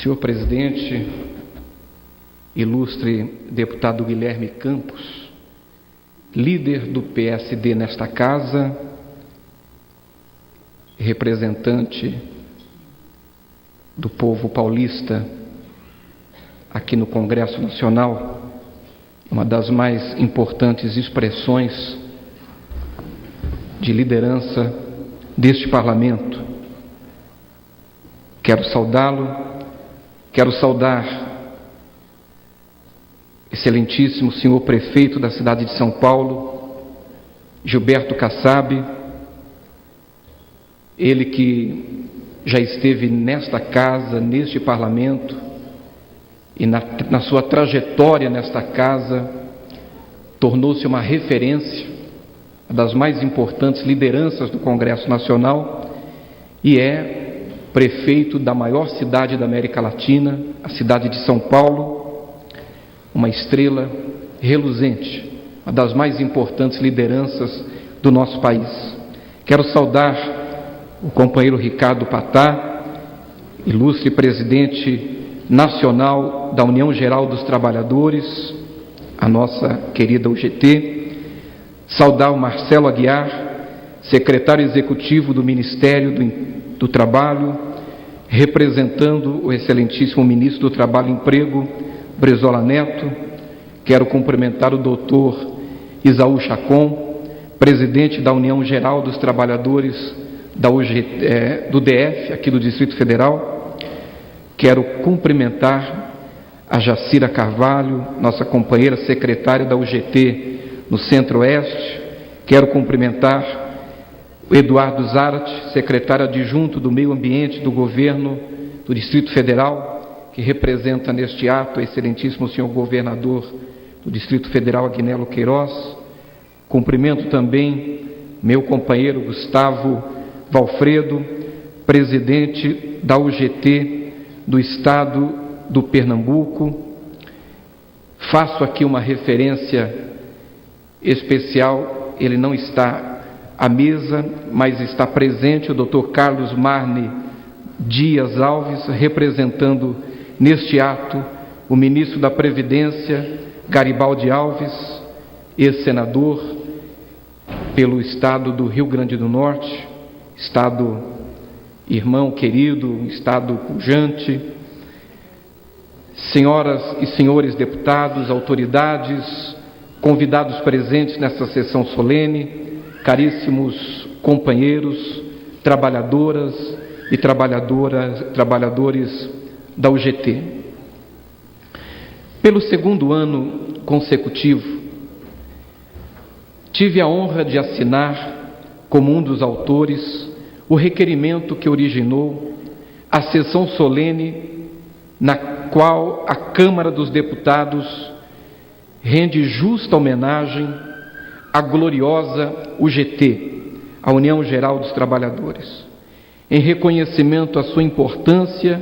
Senhor presidente, ilustre deputado Guilherme Campos, líder do PSD nesta casa, representante do povo paulista aqui no Congresso Nacional, uma das mais importantes expressões de liderança deste parlamento. Quero saudá-lo, quero saudar excelentíssimo senhor prefeito da cidade de São Paulo, Gilberto Kassab, ele que já esteve nesta casa, neste parlamento, e na sua trajetória nesta casa, tornou-se uma referência, uma das mais importantes lideranças do Congresso Nacional, e é prefeito da maior cidade da América Latina, a cidade de São Paulo, uma estrela reluzente, uma das mais importantes lideranças do nosso país. Quero saudar o companheiro Ricardo Patá, ilustre presidente nacional da União Geral dos Trabalhadores, a nossa querida UGT, saudar o Marcelo Aguiar, secretário executivo do Ministério do Trabalho, representando o excelentíssimo ministro do Trabalho e Emprego, Brezola Neto. Quero cumprimentar o doutor Isaú Chacon, presidente da União Geral dos Trabalhadores do DF, aqui do Distrito Federal. Quero cumprimentar a Jacira Carvalho, nossa companheira secretária da UGT no Centro-Oeste. Quero cumprimentar o Eduardo Zarte, secretário adjunto do Meio Ambiente do Governo do Distrito Federal, que representa neste ato o excelentíssimo senhor governador do Distrito Federal, Agnello Queiroz. Cumprimento também meu companheiro Gustavo Valfredo, presidente da UGT do Estado do Pernambuco. Faço aqui uma referência especial, ele não está à mesa, mas está presente o Dr. Carlos Marne Dias Alves, representando neste ato o ministro da Previdência, Garibaldi Alves, ex-senador pelo estado do Rio Grande do Norte, estado irmão querido, estado pujante. Senhoras e senhores deputados, autoridades, convidados presentes nesta sessão solene, caríssimos companheiros, trabalhadoras e trabalhadores da UGT. Pelo segundo ano consecutivo, tive a honra de assinar, como um dos autores, o requerimento que originou a sessão solene na qual a Câmara dos Deputados rende justa homenagem à gloriosa UGT, a União Geral dos Trabalhadores, em reconhecimento à sua importância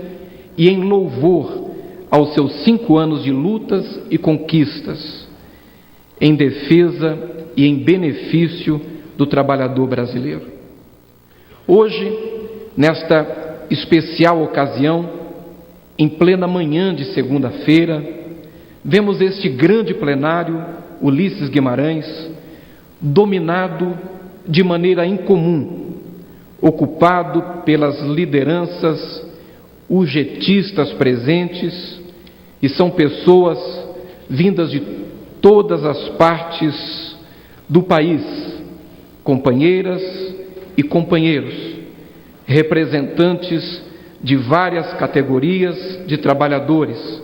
e em louvor aos seus 5 anos de lutas e conquistas, em defesa e em benefício do trabalhador brasileiro. Hoje, nesta especial ocasião, em plena manhã de segunda-feira, vemos este grande plenário, Ulisses Guimarães, dominado de maneira incomum, ocupado pelas lideranças UGTistas presentes, e são pessoas vindas de todas as partes do país, companheiras e companheiros, representantes de várias categorias de trabalhadores,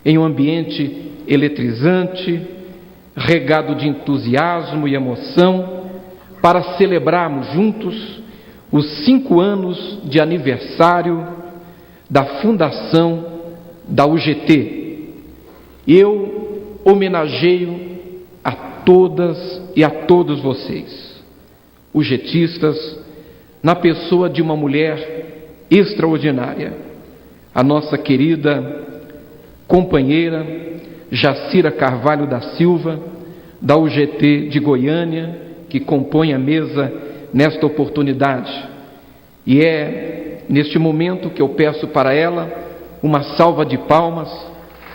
em um ambiente eletrizante, regado de entusiasmo e emoção, para celebrarmos juntos os 5 anos de aniversário da fundação da UGT. Eu homenageio a todas e a todos vocês, UGTistas, na pessoa de uma mulher extraordinária, a nossa querida companheira Jacira Carvalho da Silva, da UGT de Goiânia, que compõe a mesa nesta oportunidade. E é neste momento que eu peço para ela uma salva de palmas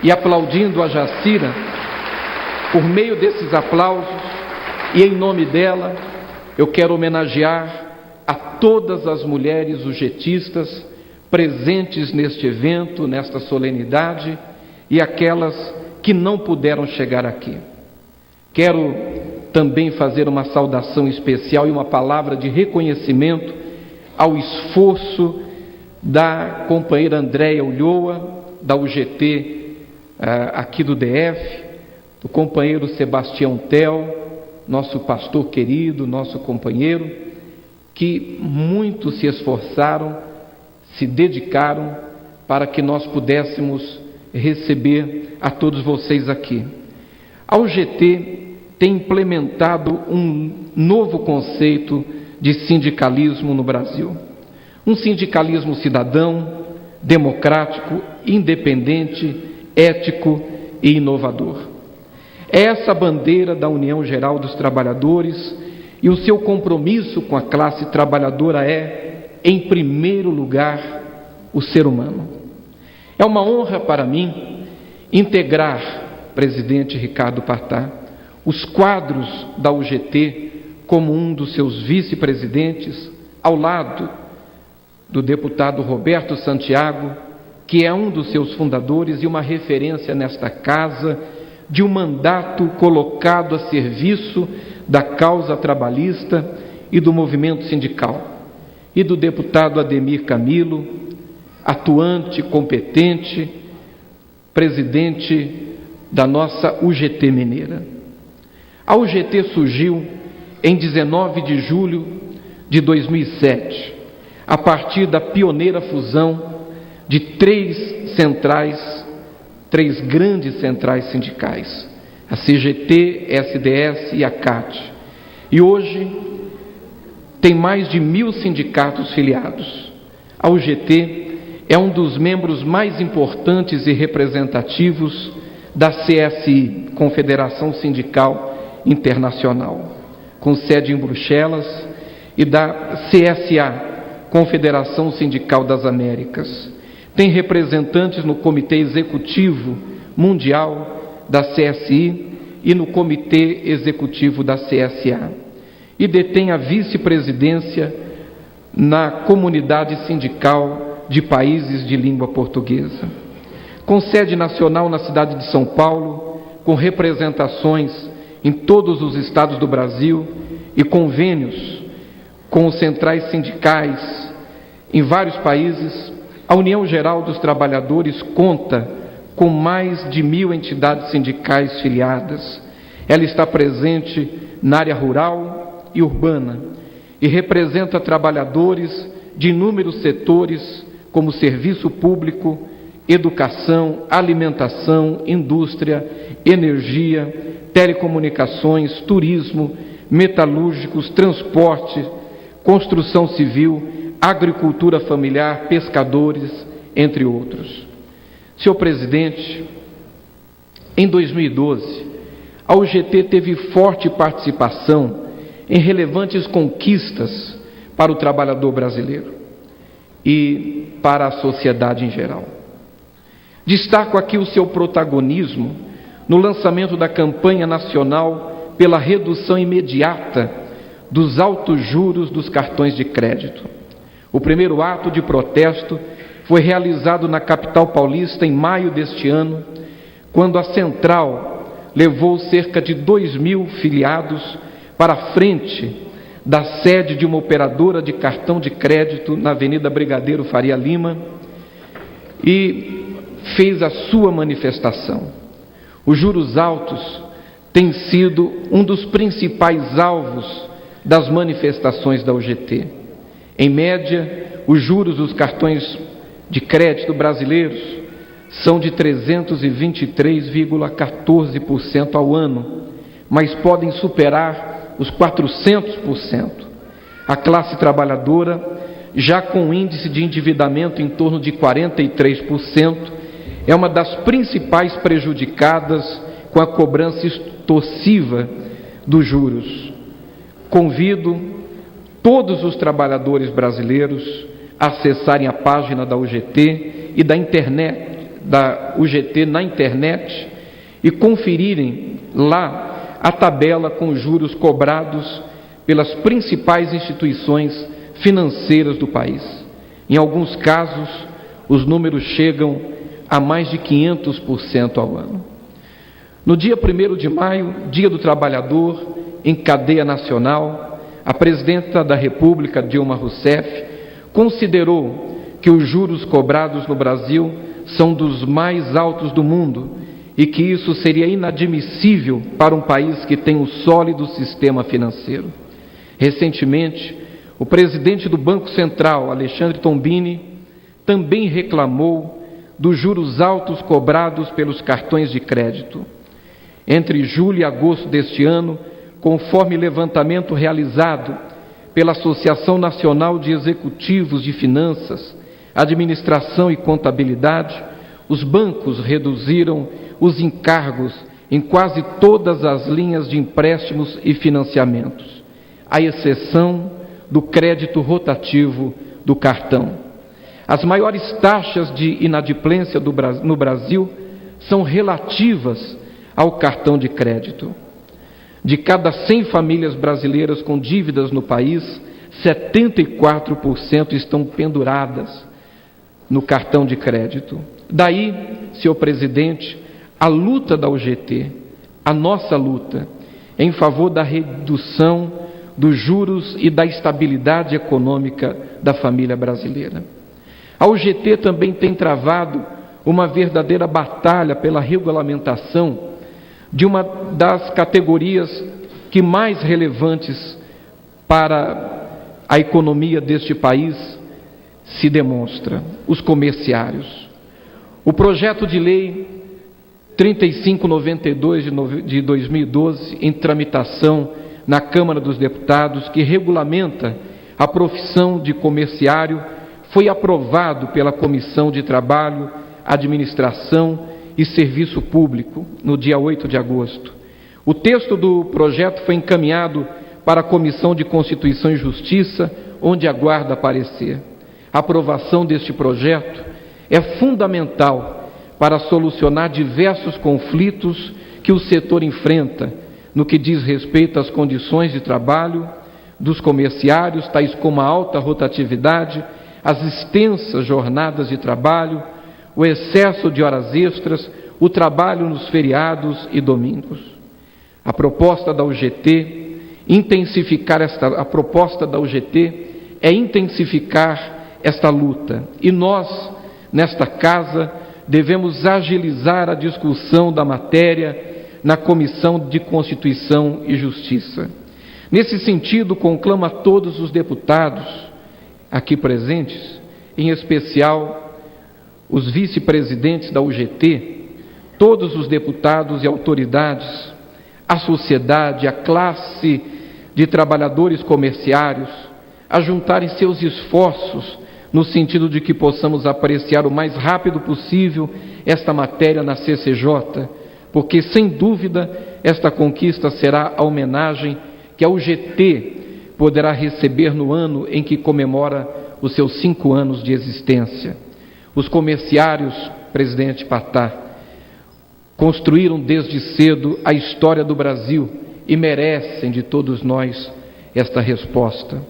e aplaudindo a Jacira. Por meio desses aplausos e em nome dela, eu quero homenagear a todas as mulheres ugetistas presentes neste evento, nesta solenidade, e aquelas que não puderam chegar aqui. Quero também fazer uma saudação especial e uma palavra de reconhecimento ao esforço da companheira Andréia Ulloa, da UGT aqui do DF, do companheiro Sebastião Tel, nosso pastor querido, nosso companheiro, que muito se esforçaram, se dedicaram para que nós pudéssemos receber a todos vocês aqui. A UGT tem implementado um novo conceito de sindicalismo no Brasil. Um sindicalismo cidadão, democrático, independente, ético e inovador. É essa a bandeira da União Geral dos Trabalhadores, e o seu compromisso com a classe trabalhadora é, em primeiro lugar, o ser humano. É uma honra para mim integrar, presidente Ricardo Partá, os quadros da UGT como um dos seus vice-presidentes, ao lado do deputado Roberto Santiago, que é um dos seus fundadores e uma referência nesta casa, de um mandato colocado a serviço da causa trabalhista e do movimento sindical, e do deputado Ademir Camilo, atuante, competente, presidente da nossa UGT Mineira. A UGT surgiu em 19 de julho de 2007, a partir da pioneira fusão de três grandes centrais sindicais, a CGT, SDS e a CAT. E hoje tem mais de 1.000 sindicatos filiados. A UGT é um dos membros mais importantes e representativos da CSI, Confederação Sindical Internacional, com sede em Bruxelas, e da CSA, Confederação Sindical das Américas. Tem representantes no Comitê Executivo Mundial da CSI e no Comitê Executivo da CSA. E detém a vice-presidência na Comunidade Sindical de Países de Língua Portuguesa. Com sede nacional na cidade de São Paulo, com representações em todos os estados do Brasil e convênios com os centrais sindicais em vários países, a União Geral dos Trabalhadores conta com mais de 1.000 entidades sindicais filiadas. Ela está presente na área rural e urbana e representa trabalhadores de inúmeros setores como serviço público, educação, alimentação, indústria, energia, telecomunicações, turismo, metalúrgicos, transporte, construção civil, agricultura familiar, pescadores, entre outros. Senhor presidente, em 2012, a UGT teve forte participação em relevantes conquistas para o trabalhador brasileiro e para a sociedade em geral. Destaco aqui o seu protagonismo no lançamento da campanha nacional pela redução imediata dos altos juros dos cartões de crédito. O primeiro ato de protesto foi realizado na capital paulista em maio deste ano, quando a central levou cerca de 2.000 filiados para a frente da sede de uma operadora de cartão de crédito na Avenida Brigadeiro Faria Lima e fez a sua manifestação. Os juros altos têm sido um dos principais alvos das manifestações da UGT. Em média, os juros dos cartões de crédito brasileiros são de 323,14% ao ano, mas podem superar os 400%. A classe trabalhadora, já com índice de endividamento em torno de 43%, é uma das principais prejudicadas com a cobrança extorsiva dos juros. Convido todos os trabalhadores brasileiros acessarem a página da UGT e da UGT na internet e conferirem lá a tabela com juros cobrados pelas principais instituições financeiras do país. Em alguns casos, os números chegam a mais de 500% ao ano. No dia 1º de maio, Dia do Trabalhador, em cadeia nacional, a presidenta da República, Dilma Rousseff, considerou que os juros cobrados no Brasil são dos mais altos do mundo e que isso seria inadmissível para um país que tem um sólido sistema financeiro. Recentemente, o presidente do Banco Central, Alexandre Tombini, também reclamou dos juros altos cobrados pelos cartões de crédito. Entre julho e agosto deste ano, conforme levantamento realizado pela Associação Nacional de Executivos de Finanças, Administração e Contabilidade, os bancos reduziram os encargos em quase todas as linhas de empréstimos e financiamentos, à exceção do crédito rotativo do cartão. As maiores taxas de inadimplência no Brasil são relativas ao cartão de crédito. De cada 100 famílias brasileiras com dívidas no país, 74% estão penduradas no cartão de crédito. Daí, senhor presidente, a luta da UGT, a nossa luta em favor da redução dos juros e da estabilidade econômica da família brasileira. A UGT também tem travado uma verdadeira batalha pela regulamentação de uma das categorias que mais relevantes para a economia deste país se demonstra, os comerciários. O projeto de lei 3592 de 2012, em tramitação na Câmara dos Deputados, que regulamenta a profissão de comerciário, foi aprovado pela Comissão de Trabalho, Administração e Serviço Público no dia 8 de agosto. O texto do projeto foi encaminhado para a Comissão de Constituição e Justiça, onde aguarda parecer. A aprovação deste projeto é fundamental para solucionar diversos conflitos que o setor enfrenta no que diz respeito às condições de trabalho dos comerciários, tais como a alta rotatividade, as extensas jornadas de trabalho, o excesso de horas extras, o trabalho nos feriados e domingos. A proposta da UGT é intensificar esta luta, e nós, nesta casa, devemos agilizar a discussão da matéria na Comissão de Constituição e Justiça. Nesse sentido, conclamo a todos os deputados aqui presentes, em especial os vice-presidentes da UGT, todos os deputados e autoridades, a sociedade, a classe de trabalhadores comerciários, a juntarem seus esforços no sentido de que possamos apreciar o mais rápido possível esta matéria na CCJ, porque, sem dúvida, esta conquista será a homenagem que a UGT poderá receber no ano em que comemora os seus 5 anos de existência. Os comerciários, presidente Patá, construíram desde cedo a história do Brasil e merecem de todos nós esta resposta.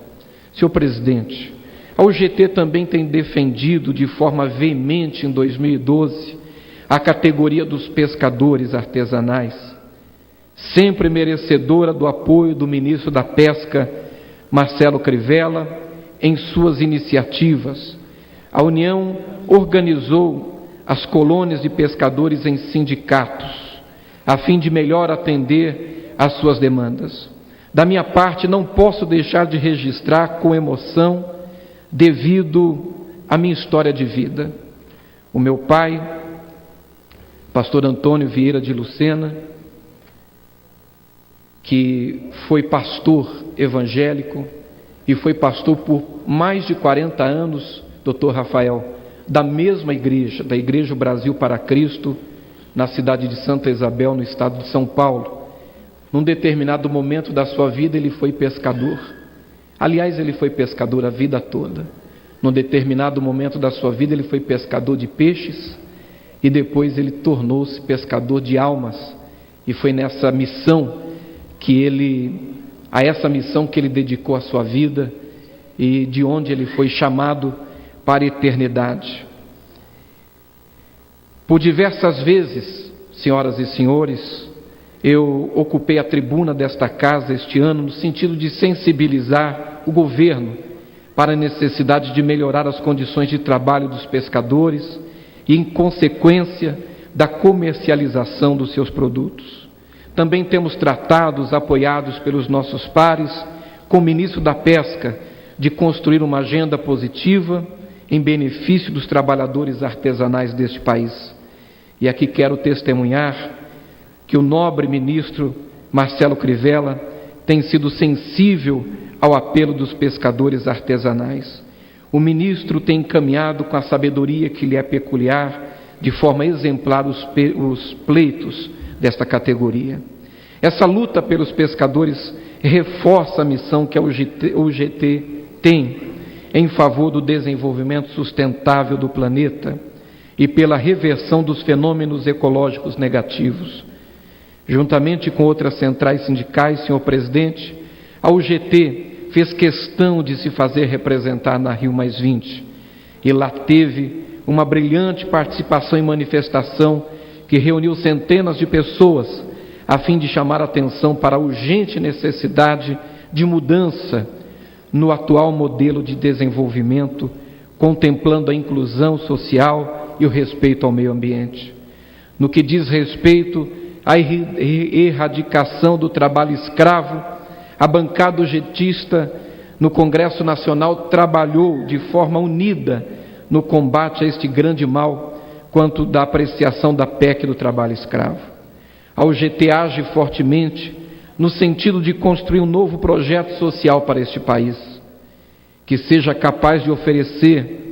Senhor presidente, a UGT também tem defendido de forma veemente em 2012 a categoria dos pescadores artesanais, sempre merecedora do apoio do ministro da Pesca, Marcelo Crivella, em suas iniciativas. A União organizou as colônias de pescadores em sindicatos, a fim de melhor atender às suas demandas. Da minha parte, não posso deixar de registrar com emoção, devido à minha história de vida. O meu pai, pastor Antônio Vieira de Lucena, que foi pastor evangélico e foi pastor por mais de 40 anos, doutor Rafael, da mesma igreja, da Igreja Brasil para Cristo, na cidade de Santa Isabel, no estado de São Paulo. Num determinado momento da sua vida, ele foi pescador. Aliás, ele foi pescador a vida toda. Num determinado momento da sua vida, ele foi pescador de peixes e depois ele tornou-se pescador de almas. E foi nessa missão a essa missão que ele dedicou a sua vida e de onde ele foi chamado para a eternidade. Por diversas vezes, senhoras e senhores, eu ocupei a tribuna desta casa este ano no sentido de sensibilizar o governo para a necessidade de melhorar as condições de trabalho dos pescadores e, em consequência, da comercialização dos seus produtos. Também temos tratados, apoiados pelos nossos pares, com o ministro da Pesca, de construir uma agenda positiva em benefício dos trabalhadores artesanais deste país. E aqui quero testemunhar que o nobre ministro Marcelo Crivella tem sido sensível ao apelo dos pescadores artesanais. O ministro tem encaminhado com a sabedoria que lhe é peculiar, de forma exemplar, os pleitos desta categoria. Essa luta pelos pescadores reforça a missão que a UGT tem em favor do desenvolvimento sustentável do planeta e pela reversão dos fenômenos ecológicos negativos. Juntamente com outras centrais sindicais, senhor presidente, a UGT fez questão de se fazer representar na Rio+20 e lá teve uma brilhante participação e manifestação que reuniu centenas de pessoas a fim de chamar a atenção para a urgente necessidade de mudança no atual modelo de desenvolvimento, contemplando a inclusão social e o respeito ao meio ambiente. No que diz respeito à erradicação do trabalho escravo, a bancada UGTista no Congresso Nacional trabalhou de forma unida no combate a este grande mal, quanto da apreciação da PEC do trabalho escravo. A UGT age fortemente no sentido de construir um novo projeto social para este país, que seja capaz de oferecer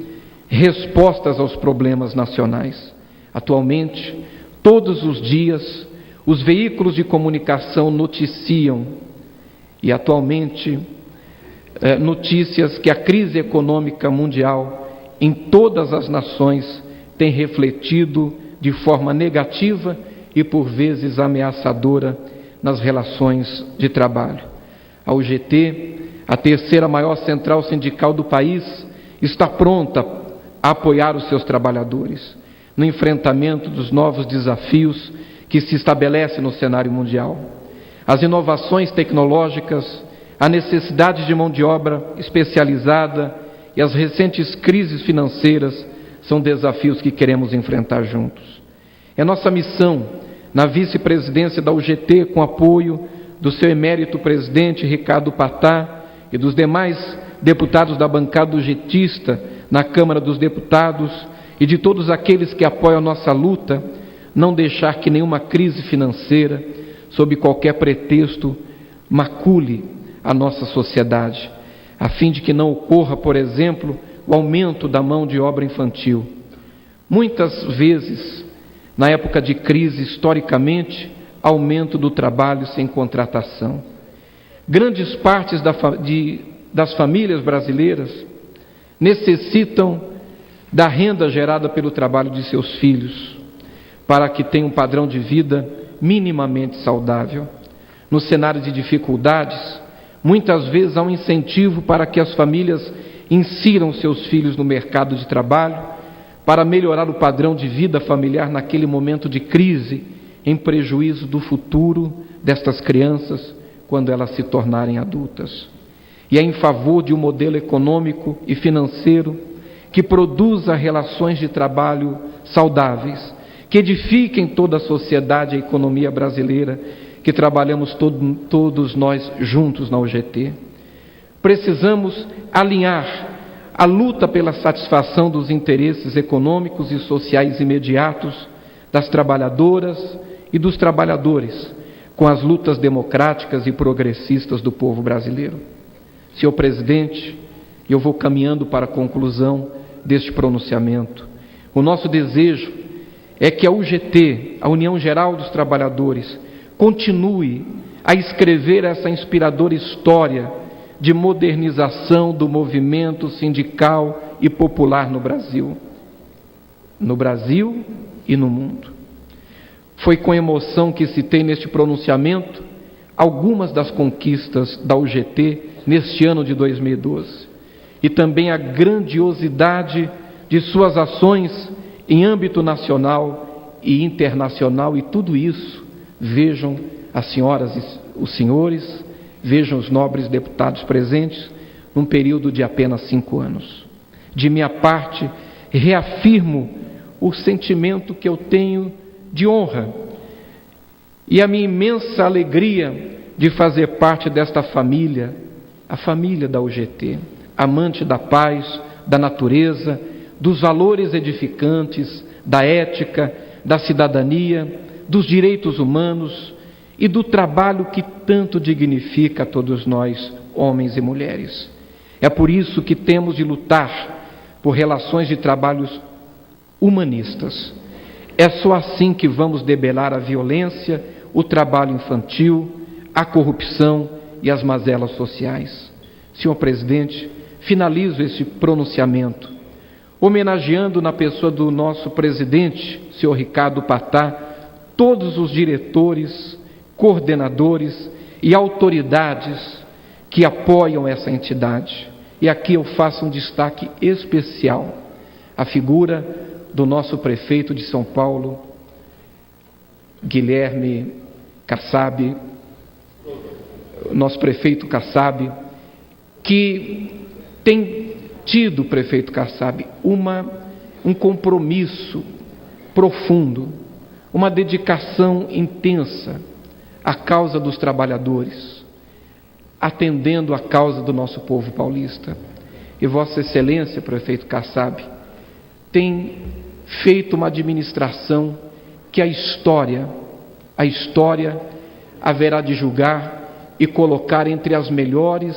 respostas aos problemas nacionais. Atualmente, todos os dias, os veículos de comunicação noticiam, e atualmente, notícias que a crise econômica mundial em todas as nações tem refletido de forma negativa e por vezes ameaçadora nas relações de trabalho. A UGT, a terceira maior central sindical do país, está pronta a apoiar os seus trabalhadores no enfrentamento dos novos desafios que se estabelecem no cenário mundial. As inovações tecnológicas, a necessidade de mão de obra especializada e as recentes crises financeiras são desafios que queremos enfrentar juntos. É nossa missão, na vice-presidência da UGT, com apoio do seu emérito presidente Ricardo Patá e dos demais deputados da bancada UGTista na Câmara dos Deputados e de todos aqueles que apoiam a nossa luta, não deixar que nenhuma crise financeira, sob qualquer pretexto, macule a nossa sociedade, a fim de que não ocorra, por exemplo, o aumento da mão de obra infantil. Muitas vezes, na época de crise, historicamente, aumento do trabalho sem contratação. Grandes partes das famílias brasileiras necessitam da renda gerada pelo trabalho de seus filhos, para que tenham um padrão de vida minimamente saudável. No cenário de dificuldades, muitas vezes há um incentivo para que as famílias insiram seus filhos no mercado de trabalho, para melhorar o padrão de vida familiar naquele momento de crise, em prejuízo do futuro destas crianças quando elas se tornarem adultas. E é em favor de um modelo econômico e financeiro que produza relações de trabalho saudáveis, que edifiquem toda a sociedade e a economia brasileira, que trabalhamos todos nós juntos na UGT. Precisamos alinhar a luta pela satisfação dos interesses econômicos e sociais imediatos das trabalhadoras e dos trabalhadores com as lutas democráticas e progressistas do povo brasileiro. Senhor presidente, eu vou caminhando para a conclusão deste pronunciamento. O nosso desejo é que a UGT, a União Geral dos Trabalhadores, continue a escrever essa inspiradora história de modernização do movimento sindical e popular no Brasil e no mundo. Foi com emoção que citei neste pronunciamento algumas das conquistas da UGT neste ano de 2012 e também a grandiosidade de suas ações em âmbito nacional e internacional, e tudo isso, vejam as senhoras e os senhores, vejam os nobres deputados presentes, num período de apenas 5 anos. De minha parte, reafirmo o sentimento que eu tenho de honra e a minha imensa alegria de fazer parte desta família, a família da UGT, amante da paz, da natureza, dos valores edificantes, da ética, da cidadania, dos direitos humanos e do trabalho que tanto dignifica a todos nós, homens e mulheres. É por isso que temos de lutar por relações de trabalhos humanistas. É só assim que vamos debelar a violência, o trabalho infantil, a corrupção e as mazelas sociais. Senhor Presidente, finalizo esse pronunciamento homenageando na pessoa do nosso presidente, senhor Ricardo Patá, todos os diretores, coordenadores e autoridades que apoiam essa entidade. E aqui eu faço um destaque especial à figura do nosso prefeito de São Paulo, Guilherme Kassab, nosso prefeito Kassab, que tem tido, prefeito Kassab, um compromisso profundo, uma dedicação intensa à causa dos trabalhadores, atendendo à causa do nosso povo paulista. E Vossa Excelência, prefeito Kassab, tem feito uma administração que a história haverá de julgar e colocar entre as melhores,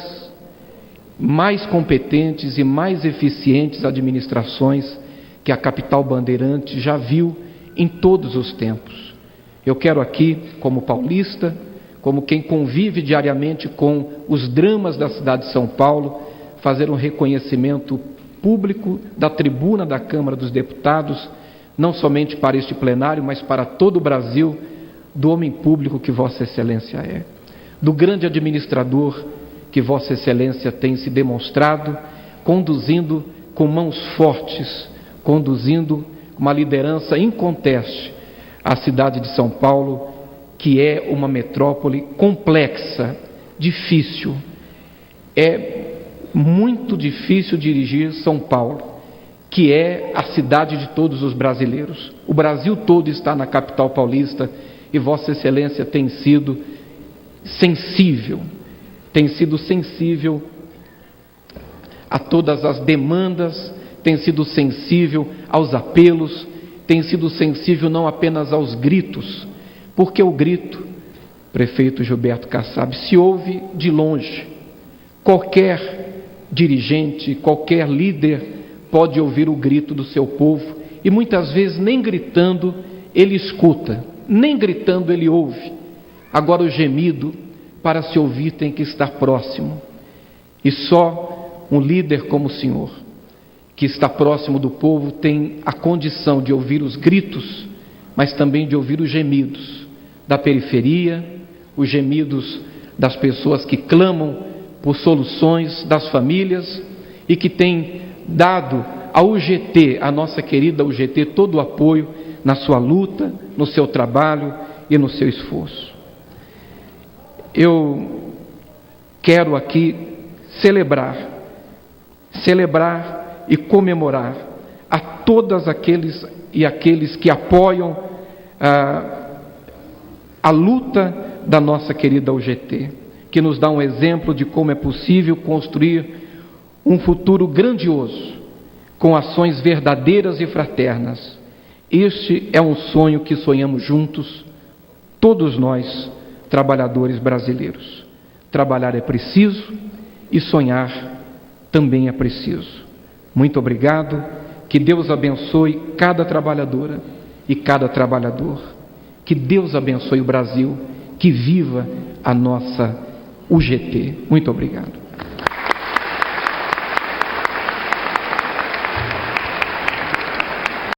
mais competentes e mais eficientes administrações que a capital bandeirante já viu em todos os tempos. Eu quero aqui, como paulista, como quem convive diariamente com os dramas da cidade de São Paulo, fazer um reconhecimento público da tribuna da Câmara dos Deputados, não somente para este plenário, mas para todo o Brasil, do homem público que Vossa Excelência é, do grande administrador que Vossa Excelência tem se demonstrado, conduzindo com mãos fortes, conduzindo uma liderança inconteste a cidade de São Paulo, que é uma metrópole complexa, difícil. É muito difícil dirigir São Paulo, que é a cidade de todos os brasileiros. O Brasil todo está na capital paulista e Vossa Excelência tem sido sensível a todas as demandas, tem sido sensível aos apelos, tem sido sensível não apenas aos gritos, porque o grito, prefeito Gilberto Kassab, se ouve de longe. Qualquer dirigente, qualquer líder pode ouvir o grito do seu povo e muitas vezes nem gritando ele escuta, nem gritando ele ouve. Agora o gemido, para se ouvir, tem que estar próximo. E só um líder como o senhor, que está próximo do povo, tem a condição de ouvir os gritos, mas também de ouvir os gemidos da periferia, os gemidos das pessoas que clamam por soluções, das famílias, e que tem dado à UGT, a nossa querida UGT, todo o apoio na sua luta, no seu trabalho e no seu esforço. Eu quero aqui celebrar e comemorar a todas aqueles que apoiam a luta da nossa querida UGT, que nos dá um exemplo de como é possível construir um futuro grandioso, com ações verdadeiras e fraternas. Este é um sonho que sonhamos juntos, todos nós, trabalhadores brasileiros. Trabalhar é preciso e sonhar também é preciso. Muito obrigado, que Deus abençoe cada trabalhadora e cada trabalhador, que Deus abençoe o Brasil, que viva a nossa UGT. Muito obrigado.